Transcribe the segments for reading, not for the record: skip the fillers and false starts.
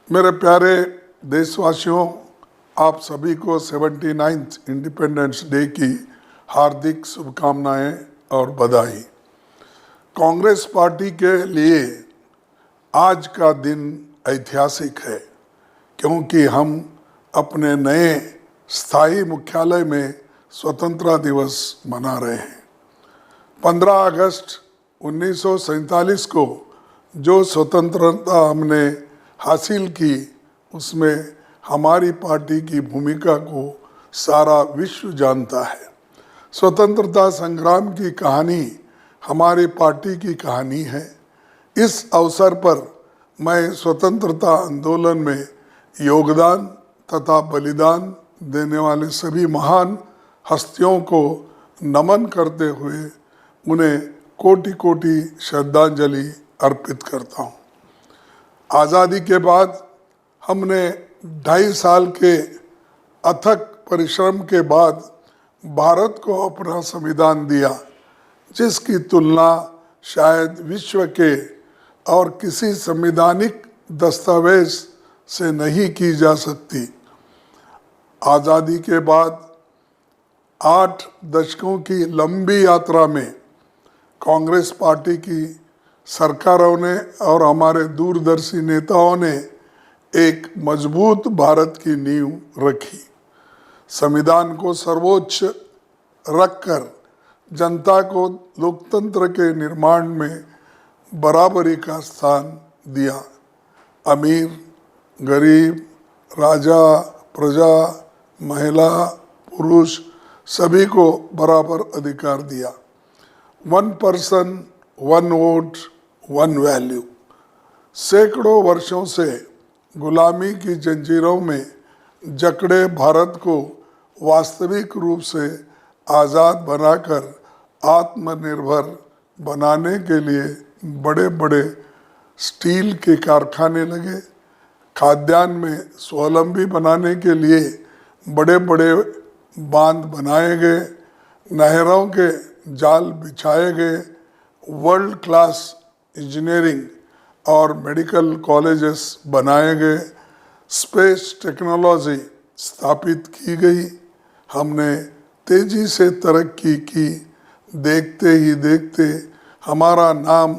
मेरे प्यारे देशवासियों, आप सभी को 79th इंडिपेंडेंस डे की हार्दिक शुभकामनाएं और बधाई। कांग्रेस पार्टी के लिए आज का दिन ऐतिहासिक है क्योंकि हम अपने नए स्थायी मुख्यालय में स्वतंत्रता दिवस मना रहे हैं। 15 अगस्त 1947 को जो स्वतंत्रता हमने हासिल की, उसमें हमारी पार्टी की भूमिका को सारा विश्व जानता है। स्वतंत्रता संग्राम की कहानी हमारी पार्टी की कहानी है। इस अवसर पर मैं स्वतंत्रता आंदोलन में योगदान तथा बलिदान देने वाले सभी महान हस्तियों को नमन करते हुए उन्हें कोटि कोटि श्रद्धांजलि अर्पित करता हूँ। आज़ादी के बाद हमने 2.5 साल के अथक परिश्रम के बाद भारत को अपना संविधान दिया, जिसकी तुलना शायद विश्व के और किसी संवैधानिक दस्तावेज से नहीं की जा सकती। आज़ादी के बाद 8 दशकों की लंबी यात्रा में कांग्रेस पार्टी की सरकारों ने और हमारे दूरदर्शी नेताओं ने एक मजबूत भारत की नींव रखी। संविधान को सर्वोच्च रखकर जनता को लोकतंत्र के निर्माण में बराबरी का स्थान दिया। अमीर, गरीब, राजा, प्रजा, महिला, पुरुष सभी को बराबर अधिकार दिया। 1 पर्सन 1 वोट 1 वैल्यू। सैकड़ों वर्षों से गुलामी की जंजीरों में जकड़े भारत को वास्तविक रूप से आज़ाद बनाकर आत्मनिर्भर बनाने के लिए बड़े बड़े स्टील के कारखाने लगे। खाद्यान्न में स्वावलंबी बनाने के लिए बड़े बड़े बांध बनाए गए, नहरों के जाल बिछाए गए, वर्ल्ड क्लास इंजीनियरिंग और मेडिकल कॉलेजेस बनाए गए, स्पेस टेक्नोलॉजी स्थापित की गई। हमने तेजी से तरक्की की। देखते ही देखते हमारा नाम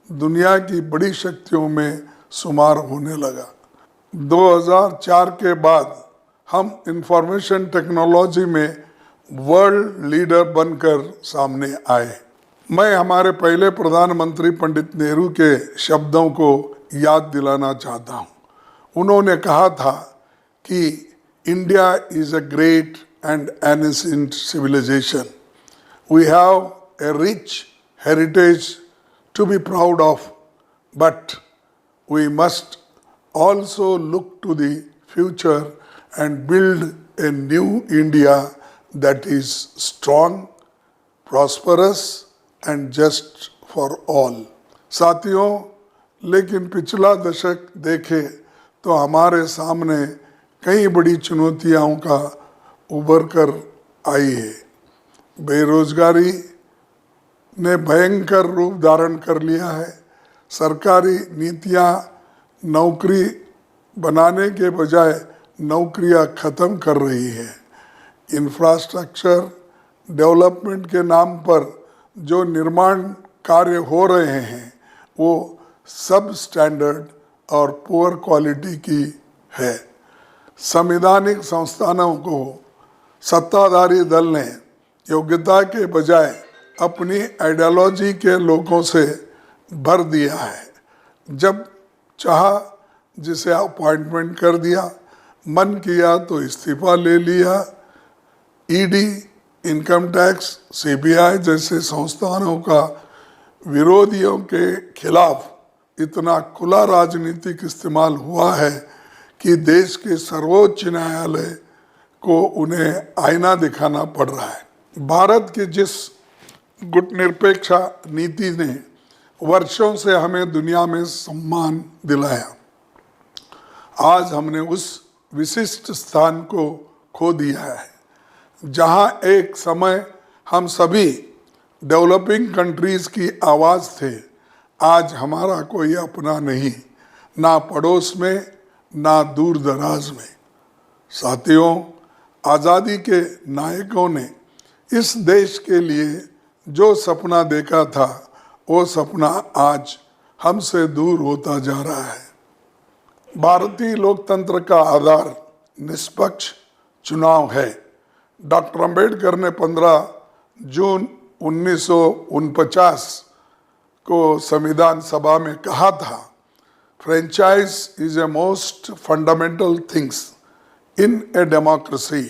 दुनिया की बड़ी शक्तियों में शुमार होने लगा। 2004 के बाद हम इंफॉर्मेशन टेक्नोलॉजी में वर्ल्ड लीडर बनकर सामने आए। मैं हमारे पहले प्रधानमंत्री पंडित नेहरू के शब्दों को याद दिलाना चाहता हूँ। उन्होंने कहा था कि India is a great and ancient civilisation. We have a rich heritage to be proud of, but we must also look to the future and build a new India that is strong, prosperous and just for all. साथियों, लेकिन पिछला दशक देखे तो हमारे सामने कई बड़ी चुनौतियों का उभर कर आई है। बेरोजगारी ने भयंकर रूप धारण कर लिया है। सरकारी नीतियाँ नौकरी बनाने के बजाय नौकरियां ख़त्म कर रही है। इंफ्रास्ट्रक्चर डेवलपमेंट के नाम पर जो निर्माण कार्य हो रहे हैं वो सब स्टैंडर्ड और पुअर क्वालिटी की है। संवैधानिक संस्थानों को सत्ताधारी दल ने योग्यता के बजाय अपनी आइडियोलॉजी के लोगों से भर दिया है। जब चाहा जिसे अपॉइंटमेंट कर दिया, मन किया तो इस्तीफा ले लिया। ईडी, इनकम टैक्स, सीबीआई जैसे संस्थानों का विरोधियों के खिलाफ इतना खुला राजनीतिक इस्तेमाल हुआ है कि देश के सर्वोच्च न्यायालय को उन्हें आईना दिखाना पड़ रहा है। भारत की जिस गुटनिरपेक्ष नीति ने वर्षों से हमें दुनिया में सम्मान दिलाया, आज हमने उस विशिष्ट स्थान को खो दिया है। जहां एक समय हम सभी डेवलपिंग कंट्रीज की आवाज़ थे, आज हमारा कोई अपना नहीं, ना पड़ोस में ना दूर दराज में। साथियों, आज़ादी के नायकों ने इस देश के लिए जो सपना देखा था, वो सपना आज हमसे दूर होता जा रहा है। भारतीय लोकतंत्र का आधार निष्पक्ष चुनाव है। डॉक्टर अंबेडकर ने 15 जून 1949 को संविधान सभा में कहा था, franchise is a most fundamental things in a democracy.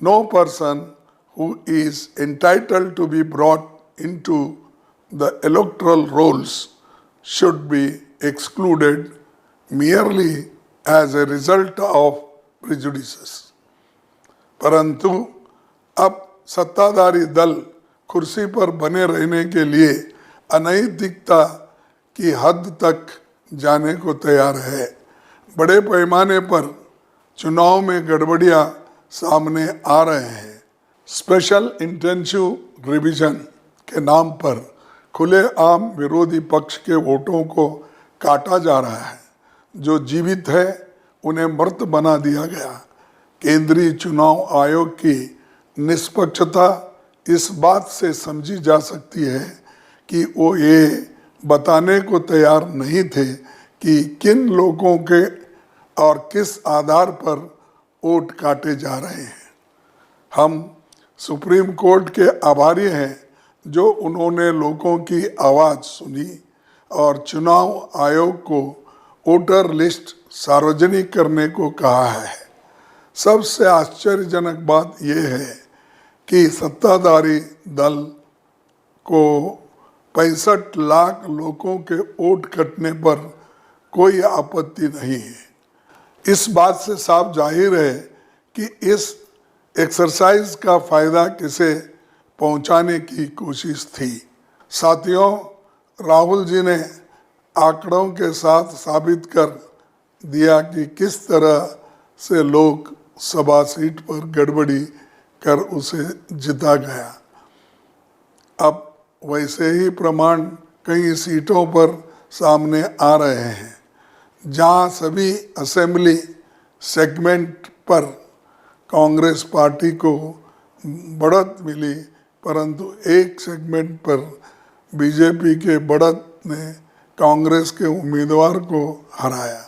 No person who is entitled to be brought into the electoral rolls should be excluded merely as a result of prejudices. परंतु अब सत्ताधारी दल कुर्सी पर बने रहने के लिए अनैतिकता की हद तक जाने को तैयार है। बड़े पैमाने पर चुनाव में गड़बड़ियां सामने आ रहे हैं। स्पेशल इंटेंसिव रिवीजन के नाम पर खुलेआम विरोधी पक्ष के वोटों को काटा जा रहा है। जो जीवित है उन्हें मृत बना दिया गया। केंद्रीय चुनाव आयोग की निष्पक्षता इस बात से समझी जा सकती है कि वो ये बताने को तैयार नहीं थे कि किन लोगों के और किस आधार पर वोट काटे जा रहे हैं। हम सुप्रीम कोर्ट के आभारी हैं जो उन्होंने लोगों की आवाज़ सुनी और चुनाव आयोग को वोटर लिस्ट सार्वजनिक करने को कहा है। सबसे आश्चर्यजनक बात यह है कि सत्ताधारी दल को 65 लाख लोगों के वोट कटने पर कोई आपत्ति नहीं है। इस बात से साफ जाहिर है कि इस एक्सरसाइज का फायदा किसे पहुंचाने की कोशिश थी। साथियों, राहुल जी ने आंकड़ों के साथ साबित कर दिया कि किस तरह से लोग सभा सीट पर गड़बड़ी कर उसे जिता गया। अब वैसे ही प्रमाण कई सीटों पर सामने आ रहे हैं जहां सभी असेंबली सेगमेंट पर कांग्रेस पार्टी को बढ़त मिली, परंतु एक सेगमेंट पर बीजेपी के बढ़त ने कांग्रेस के उम्मीदवार को हराया।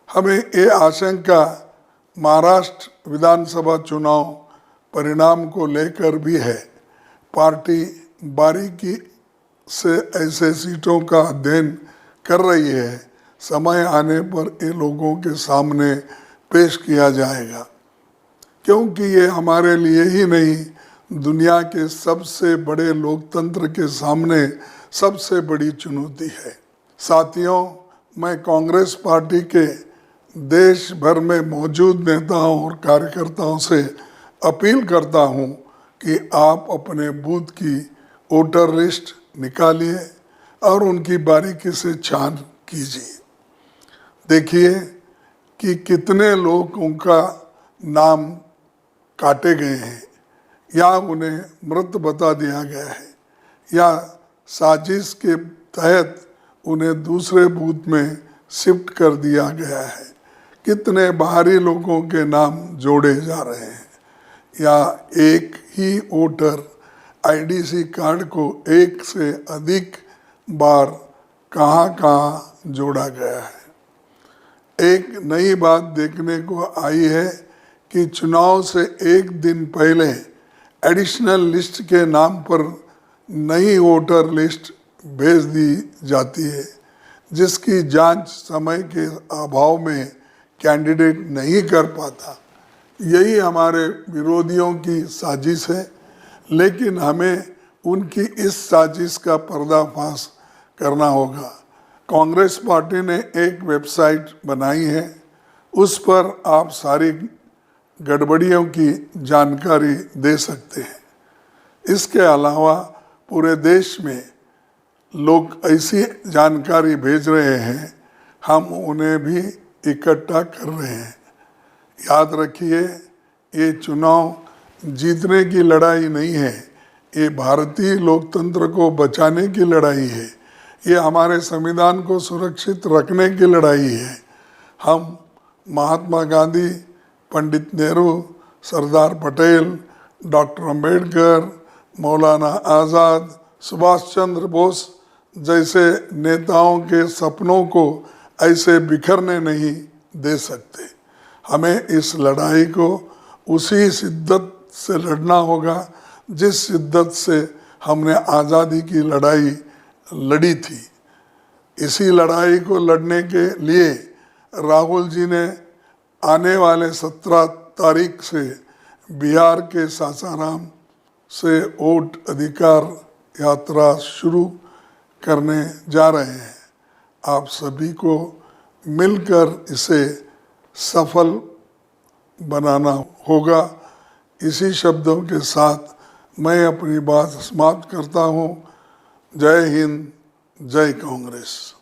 हमें ये आशंका महाराष्ट्र विधानसभा चुनाव परिणाम को लेकर भी है। पार्टी बारीकी से ऐसे सीटों का अध्ययन कर रही है। समय आने पर ये लोगों के सामने पेश किया जाएगा, क्योंकि ये हमारे लिए ही नहीं, दुनिया के सबसे बड़े लोकतंत्र के सामने सबसे बड़ी चुनौती है। साथियों, मैं कांग्रेस पार्टी के देश भर में मौजूद नेताओं और कार्यकर्ताओं से अपील करता हूं कि आप अपने बूथ की वोटर लिस्ट निकालिए और उनकी बारीकी से छान कीजिए। देखिए कि कितने लोगों का नाम काटे गए हैं या उन्हें मृत बता दिया गया है या साजिश के तहत उन्हें दूसरे बूथ में शिफ्ट कर दिया गया है। कितने बाहरी लोगों के नाम जोड़े जा रहे हैं या एक ही वोटर आईडीसी कार्ड को एक से अधिक बार कहां जोड़ा गया है। एक नई बात देखने को आई है कि चुनाव से एक दिन पहले एडिशनल लिस्ट के नाम पर नई वोटर लिस्ट भेज दी जाती है, जिसकी जांच समय के अभाव में कैंडिडेट नहीं कर पाता। यही हमारे विरोधियों की साजिश है, लेकिन हमें उनकी इस साजिश का पर्दाफाश करना होगा। कांग्रेस पार्टी ने एक वेबसाइट बनाई है, उस पर आप सारी गड़बड़ियों की जानकारी दे सकते हैं। इसके अलावा पूरे देश में लोग ऐसी जानकारी भेज रहे हैं, हम उन्हें भी इकट्ठा कर रहे हैं। याद रखिए, ये चुनाव जीतने की लड़ाई नहीं है, ये भारतीय लोकतंत्र को बचाने की लड़ाई है। ये हमारे संविधान को सुरक्षित रखने की लड़ाई है। हम महात्मा गांधी, पंडित नेहरू, सरदार पटेल, डॉक्टर अंबेडकर, मौलाना आज़ाद, सुभाष चंद्र बोस जैसे नेताओं के सपनों को ऐसे बिखरने नहीं दे सकते। हमें इस लड़ाई को उसी शिद्दत से लड़ना होगा जिस शिद्दत से हमने आज़ादी की लड़ाई लड़ी थी। इसी लड़ाई को लड़ने के लिए राहुल जी ने आने वाले 17 तारीख से बिहार के सासाराम से वोट अधिकार यात्रा शुरू करने जा रहे हैं। आप सभी को मिलकर इसे सफल बनाना होगा। इसी शब्दों के साथ मैं अपनी बात समाप्त करता हूँ। जय हिंद, जय कांग्रेस।